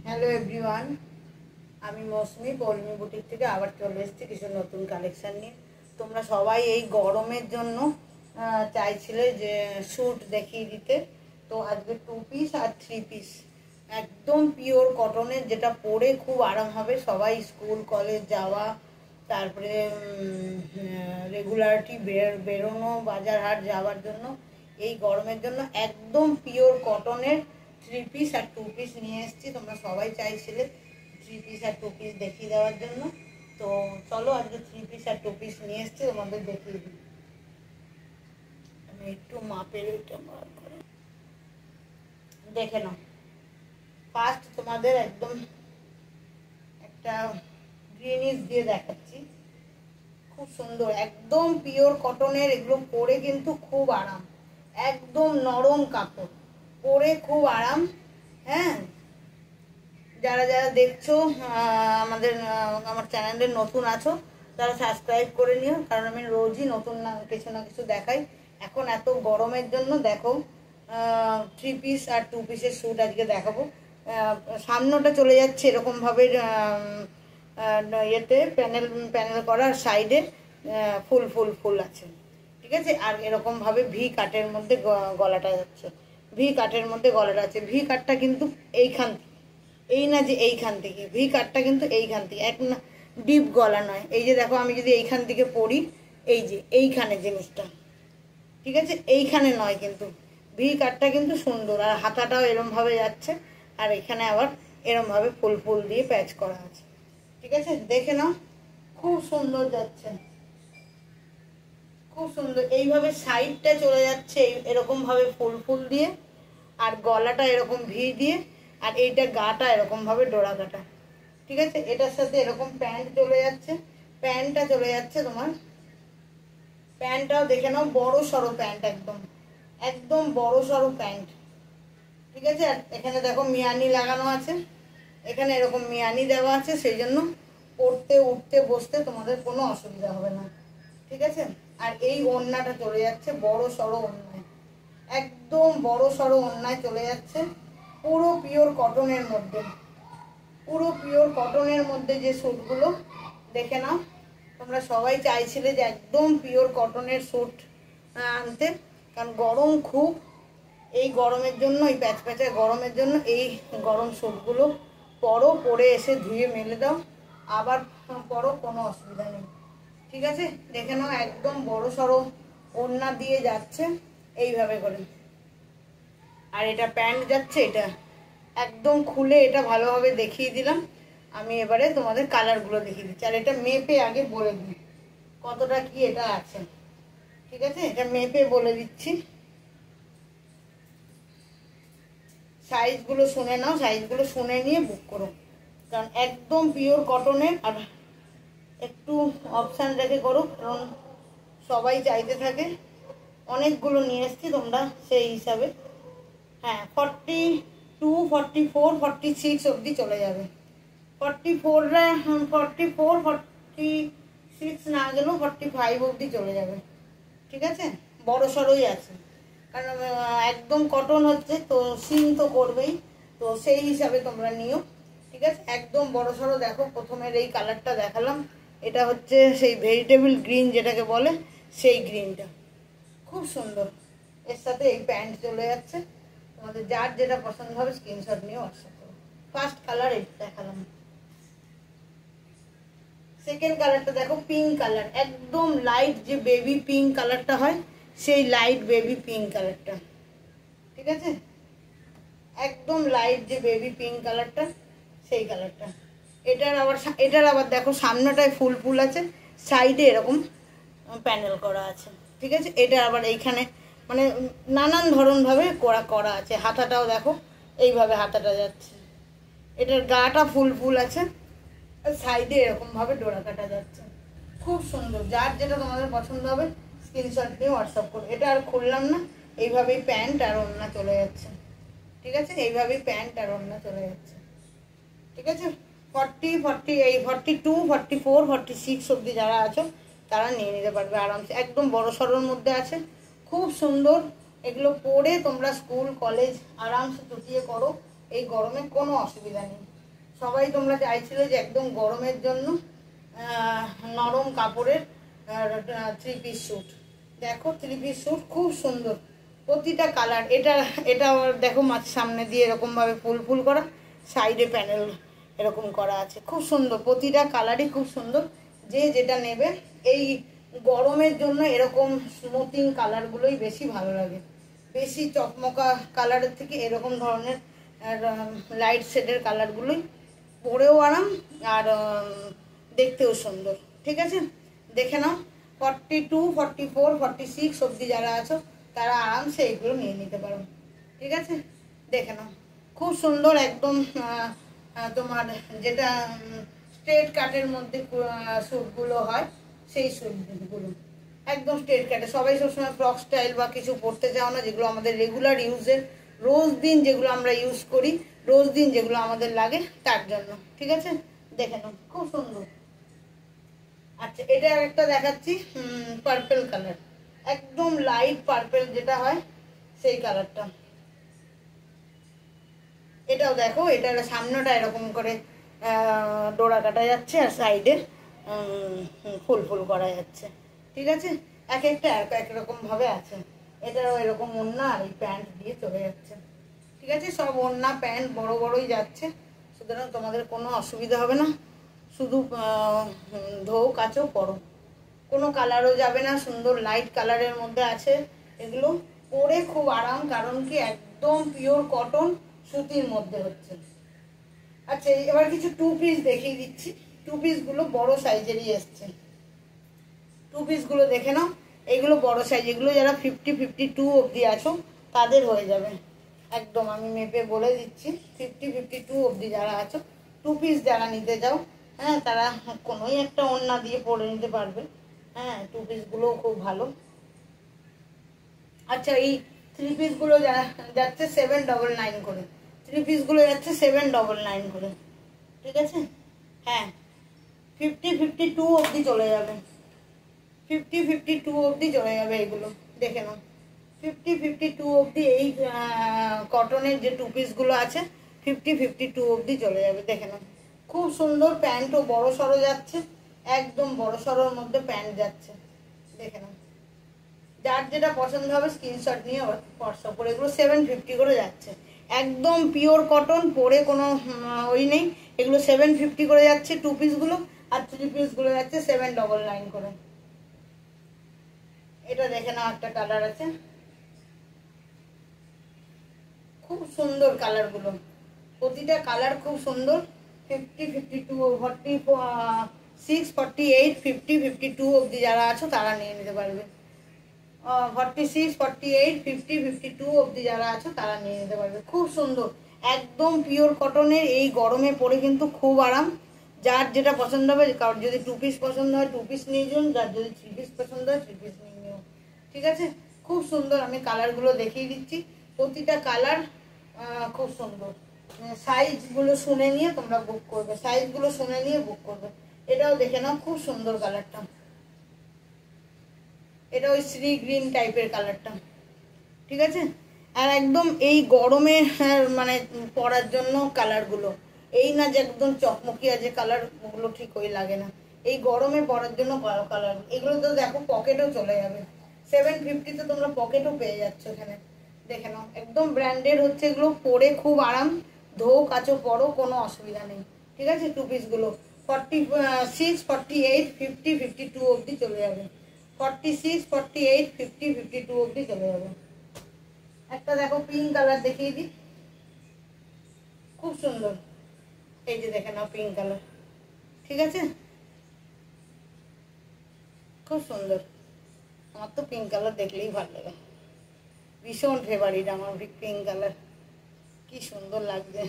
Hello everyone, আমি মৌসুমি Poulami boutique থেকে আবার চলে এসেছি কিছু নতুন কালেকশান নিয়ে। তোমরা সবাই এই গরমের জন্য চাইছিলে যে স্যুট দেখিয়ে দিতে, তো আজকে 2 পিস আর 3 পিস একদম পিওর কটনের, যেটা পরে খুব আরাম হবে। সবাই স্কুল কলেজ যাওয়া, তারপরে রেগুলারিটি বেরোনো, বাজার হাট যাওয়ার জন্য এই গরমের জন্য একদম পিওর কটনের 3 পিস আর 2 পিস নিয়ে এসেছি। তোমরা সবাই চাইছিলে 3 পিস আর 2 পিস দেখিয়ে দেওয়ার জন্য, তো চলো আজকে 3 পিস আর 2 পিস নিয়ে এসেছি, তোমাদের দেখিয়ে দিই। আমি একটু মাপের ওইটা বার করে দেখে নাও। ফার্স্ট তোমাদের একদম একটা গ্রিনিশ দিয়ে দেখাচ্ছি, খুব সুন্দর একদম পিওর কটনের। এগুলো পরে কিন্তু খুব আরাম, একদম নরম কাপড়, পরে খুব আরাম। হ্যাঁ, যারা যারা দেখছো আমার চ্যানেলে নতুন আছো তারা সাবস্ক্রাইব করে নিও, কারণ আমি রোজই নতুন কিছু না কিছু দেখাই। এখন এত গরমের জন্য দেখো 3 পিস আর 2 পিসের স্যুট আজকে দেখাবো। সামনেটা চলে যাচ্ছে এরকমভাবে ইয়েতে প্যানেল করার সাইডে ফুল ফুল ফুল আছে, ঠিক আছে। আর এরকমভাবে ভি কাটের মধ্যে গলাটা যাচ্ছে, ভি কাটের মধ্যে গলাটা আছে। ভি কাটটা কিন্তু এইখান থেকে, এই না যে এইখান থেকে, ভি কাটটা কিন্তু এইখান থেকে, এক না ডিপ গলা নয়। এই যে দেখো, আমি যদি এইখান থেকে পরি, এই যে এইখানে জিনিসটা, ঠিক আছে, এইখানে নয় কিন্তু। ভি কাটটা কিন্তু সুন্দর, আর হাতাটাও এরমভাবে যাচ্ছে, আর এখানে আবার এরমভাবে ফুল ফুল দিয়ে প্যাচ করা আছে, ঠিক আছে। দেখে নাও, খুব সুন্দর যাচ্ছে, খুব সুন্দর। এইভাবে সাইডটা চলে যাচ্ছে এরকমভাবে ফুল ফুল দিয়ে, আর গলাটা এরকম ভি দিয়ে, আর এইটা গাটা এরকমভাবে ডোরা কাটা, ঠিক আছে। এটার সাথে এরকম প্যান্ট চলে যাচ্ছে, প্যান্টটা চলে যাচ্ছে তোমার, প্যান্টটাও দেখে নাও, বড় সড়ো প্যান্ট, একদম একদম বড় সড়ো প্যান্ট, ঠিক আছে। আর এখানে দেখো মিয়ানি লাগানো আছে, এখানে এরকম মিয়ানি দেওয়া আছে, সেই জন্য পড়তে উঠতে বসতে তোমাদের কোনো অসুবিধা হবে না, ঠিক আছে। আর এই ওড়নাটা চলে যাচ্ছে বড় সড়ো ওড়নায়, একদম বড় সড়ো ওড়নায় চলে যাচ্ছে, পুরো পিওর কটনের মধ্যে, পুরো পিওর কটনের মধ্যে যে স্যুটগুলো দেখে নাও। তোমরা সবাই চাইছিলে যে একদম পিওর কটনের স্যুট আনতে, কারণ গরম খুব, এই গরমের জন্য, এই প্যাচপ্যাচে গরমের জন্য এই গরম স্যুটগুলো পরো, পরে এসে ধুয়ে মেলে দাও, আবার পরো, কোনো অসুবিধা নেই, ঠিক আছে। দেখে নাও, একদম বড় সড়ো ওড়না দিয়ে যাচ্ছে এইভাবে করে। আর এটা প্যান্ট যাচ্ছে, এটা একদম খুলে এটা ভালোভাবে দেখিয়ে দিলাম। আমি এবারে তোমাদের কালারগুলো দেখিয়ে দিচ্ছি, আর এটা মেপে আগে বলে দিই কতটা কি এটা আছে, ঠিক আছে। এটা মেপে বলে দিচ্ছি, সাইজগুলো শুনে নাও, সাইজগুলো শুনে নিয়ে বুক করো, কারণ একদম পিওর কটনের। আর একটু অপশান রেখে করো, কারণ সবাই চাইতে থাকে। অনেকগুলো নিয়ে এসছি, তোমরা সেই হিসাবে, হ্যাঁ 42, 44, 46 অবধি চলে যাবে। 44, 46 না গেলেও 45 অবধি চলে যাবে, ঠিক আছে। বড় সড়োই আছে, কারণ একদম কটন হচ্ছে তো, সিন তো করবেই, তো সেই হিসাবে তোমরা নিও, ঠিক আছে। একদম বড় সড়ো। দেখো প্রথমের এই কালারটা দেখালাম, এটা হচ্ছে সেই ভেজিটেবল গ্রিন যেটাকে বলে, সেই গ্রিনটা খুব সুন্দর। এর সাথে এই প্যান্ট চলে যাচ্ছে, তোমাদের যার যেটা পছন্দ হবে স্ক্রিনশট নিয়ে হোয়াটসঅ্যাপ করো। ফার্স্ট কালার এটা দেখালাম। সেকেন্ড কালারটা দেখো, পিঙ্ক কালার, একদম লাইট যে বেবি পিঙ্ক কালারটা হয়, সেই লাইট বেবি পিঙ্ক কালারটা, ঠিক আছে। একদম লাইট যে বেবি পিঙ্ক কালারটা, সেই কালারটা। এটার আবার দেখো সামনেটায় ফুল ফুল আছে, সাইডে এরকম প্যানেল করা আছে, ঠিক আছে। এটা আবার এইখানে মানে নানান ধরনভাবে করা আছে। হাতাটাও দেখো এইভাবে হাতাটা যাচ্ছে, এটার গাটা ফুল ফুল আছে, সাইডে এরকমভাবে ডোরা কাটা যাচ্ছে, খুব সুন্দর। যার যেটা তোমাদের পছন্দ হবে স্ক্রিনশট দিয়ে হোয়াটসঅ্যাপ করো। এটা আর খুললাম না, এইভাবেই প্যান্ট আর ওড়না চলে যাচ্ছে, ঠিক আছে। এইভাবেই প্যান্ট আর ওড়না চলে যাচ্ছে, ঠিক আছে। 42, 44, 46 অবধি যারা আছো তারা নিয়ে নিতে পারবে আরামসে, একদম বড় সড়োর মধ্যে আছে, খুব সুন্দর। এগুলো পরে তোমরা স্কুল কলেজ আরামসে চুটিয়ে করো, এই গরমে কোনো অসুবিধা নেই। সবাই তোমরা চাইছিলে যে একদম গরমের জন্য নরম কাপড়ের 3 পিস স্যুট। দেখো 3 পিস স্যুট খুব সুন্দর, প্রতিটা কালার। এটা দেখো সামনে দিয়ে এরকমভাবে ফুল ফুল করা, সাইডে প্যানেল এরকম করা আছে, খুব সুন্দর, প্রতিটা কালারই খুব সুন্দর। যে যেটা নেবে এই গরমের জন্য এরকম স্মুথিং কালারগুলোই বেশি ভালো লাগে, বেশি চকমকা কালারের থেকে এরকম ধরনের লাইট শেডের কালারগুলোই পরেও আরাম আর দেখতেও সুন্দর। ঠিক আছে, দেখে নাও। 42, 44, 46 অবধি যারা আছো তারা আরামসে এগুলো নিয়ে নিতে পারো। ঠিক আছে, দেখে নাও, খুব সুন্দর একদম। তোমার যেটা স্ট্রেট কাটের মধ্যে স্যুটগুলো হয় সেই স্যুটগুলো একদম স্ট্রেট কাটে। সবাই সবসময় ফ্রক স্টাইল বা কিছু পরতে চাও না, যেগুলো আমাদের রেগুলার ইউজের, রোজ দিন যেগুলো আমরা ইউজ করি, রোজ দিন যেগুলো আমাদের লাগে তার জন্য। ঠিক আছে, দেখে নাও, খুব সুন্দর। আচ্ছা, এটা একটা দেখাচ্ছি পার্পল কালার, একদম লাইট পার্পল যেটা হয় সেই কালারটা। এটাও দেখো, এটার সামনেটা এরকম করে ডোরা কাটা যাচ্ছে আর সাইডে ফুল ফুল করা যাচ্ছে। ঠিক আছে, এক একটা এক রকম ভাবে আছে। এটারও এরকম ওড়না আর এই প্যান্ট দিয়ে চলে যাচ্ছে। ঠিক আছে, সব ওড়না প্যান্ট বড় বড়ই যাচ্ছে, সুতরাং তোমাদের কোনো অসুবিধা হবে না। শুধু ধো কাচো পরো, কোনো কালারও যাবে না, সুন্দর লাইট কালারের মধ্যে আছে এগুলো। পরে খুব আরাম, কারণ কি একদম পিওর কটন সুতির মধ্যে হচ্ছে। আচ্ছা, এবার কিছু 2 পিস দেখিয়ে দিচ্ছি। 2 পিসগুলো বড় সাইজেরই এসছে। 2 পিসগুলো দেখে নাও, এগুলো বড় সাইজ, এগুলো যারা 50, 52 অবধি আছো তাদের হয়ে যাবে একদম। আমি মেপে বলে দিচ্ছি, 50, 52 অবধি যারা আছো 2 পিস যারা নিতে যাও, হ্যাঁ, তারা কোনোই একটা ওড়না দিয়ে পরে নিতে পারবে। হ্যাঁ, 2 পিসগুলোও খুব ভালো। আচ্ছা, এই 3 পিসগুলো যাচ্ছে 799 করে। 3 পিসগুলো যাচ্ছে 799 করে। ঠিক আছে, হ্যাঁ, 50, 52 অবধি চলে যাবে। 50, 52 অবধি চলে যাবে এগুলো, দেখে নাও। 50, 52 অবধি এই কটনের যে 2 পিসগুলো আছে 50, 52 অবধি চলে যাবে, দেখে নাও। খুব সুন্দর, প্যান্টও বড় সড়ো যাচ্ছে, একদম বড় সড়োর মধ্যে প্যান্ট যাচ্ছে, দেখে নাও। যার যেটা পছন্দ হবে স্ক্রিনশট নিয়ে হোয়াটসঅ্যাপ করে। এগুলো 750 করে যাচ্ছে, একদম পিওর কটন, পরে কোনো ওই নেই। এগুলো 750 করে যাচ্ছে 2 পিসগুলো, আর 3 পিসগুলো যাচ্ছে 799 করে। এটা দেখে নাও, একটা কালার আছে, খুব সুন্দর কালারগুলো, প্রতিটা কালার খুব সুন্দর। 50, 52, 46, 48, 50, 52 অবধি যারা আছো তারা নিয়ে নিতে পারবে। 46, 48, 50, 52 অবধি যারা আছো তারা নিয়ে নিতে পারবে। খুব সুন্দর, একদম পিওর কটনের, এই গরমে পরে কিন্তু খুব আরাম। যার যেটা পছন্দ হবে, কারোর যদি 2 পিস পছন্দ হয় 2 পিস নিয়ে যান, যার যদি 3 পিস পছন্দ হয় 3 পিস নিয়ে নিও। ঠিক আছে, খুব সুন্দর। আমি কালারগুলো দেখিয়ে দিচ্ছি, প্রতিটা কালার খুব সুন্দর। সাইজগুলো শুনে নিয়ে তোমরা বুক করবে, সাইজগুলো শুনে নিয়ে বুক করবে। এটাও দেখে নাও, খুব সুন্দর কালারটা। এটা ওই শ্রী গ্রিন টাইপের কালারটা। ঠিক আছে, আর একদম এই গরমে মানে পরার জন্য কালারগুলো এই না যে একদম চকমকিয়া যে কালার, ওগুলো ঠিক ওই লাগে না। এই গরমে পরার জন্য কালার এগুলো তো দেখো পকেটও চলে যাবে। 750 তোমরা পকেটও পেয়ে যাচ্ছ এখানে, দেখে নাও। একদম ব্র্যান্ডেড হচ্ছে এগুলো, পরে খুব আরাম, ধো কাচো পরো, কোনো অসুবিধা নেই। ঠিক আছে, 2 পিসগুলো 46, 48, 50, 52 অবধি চলে যাবে। 46, 48, 50, 52 অবধি চলে যাবে। একটা দেখো পিঙ্ক কালার দেখিয়ে দিই, খুব সুন্দর। এই যে দেখে নাও, পিঙ্ক কালার। ঠিক আছে, খুব সুন্দর। আমার তো পিঙ্ক কালার দেখলেই ভালো লাগে, ভীষণ ফেভারিট আমার পিঙ্ক কালার, কি সুন্দর লাগছে,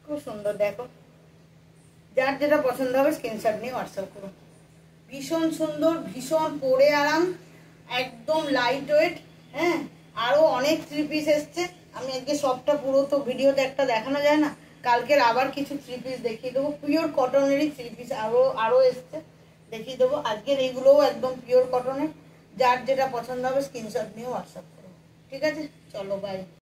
খুব সুন্দর। দেখো, যার যেটা পছন্দ হবে স্ক্রিনশট নিয়ে হোয়াটসঅ্যাপ করো। ভীষণ সুন্দর, ভীষণ পরে আরাম, একদম লাইট ওয়েট। হ্যাঁ, আরও অনেক 3 পিস এসছে। আমি আজকে সবটা পুরো তো ভিডিওতে একটা দেখানো যায় না, কালকের আবার কিছু 3 পিস দেখিয়ে দেবো, পিওর কটনেরই 3 পিস আরও এসছে, দেখিয়ে দেবো। আজকের এইগুলোও একদম পিওর কটনের। যার যেটা পছন্দ হবে স্ক্রিনশট নিয়ে হোয়াটসঅ্যাপ করো। ঠিক আছে, চলো বাই।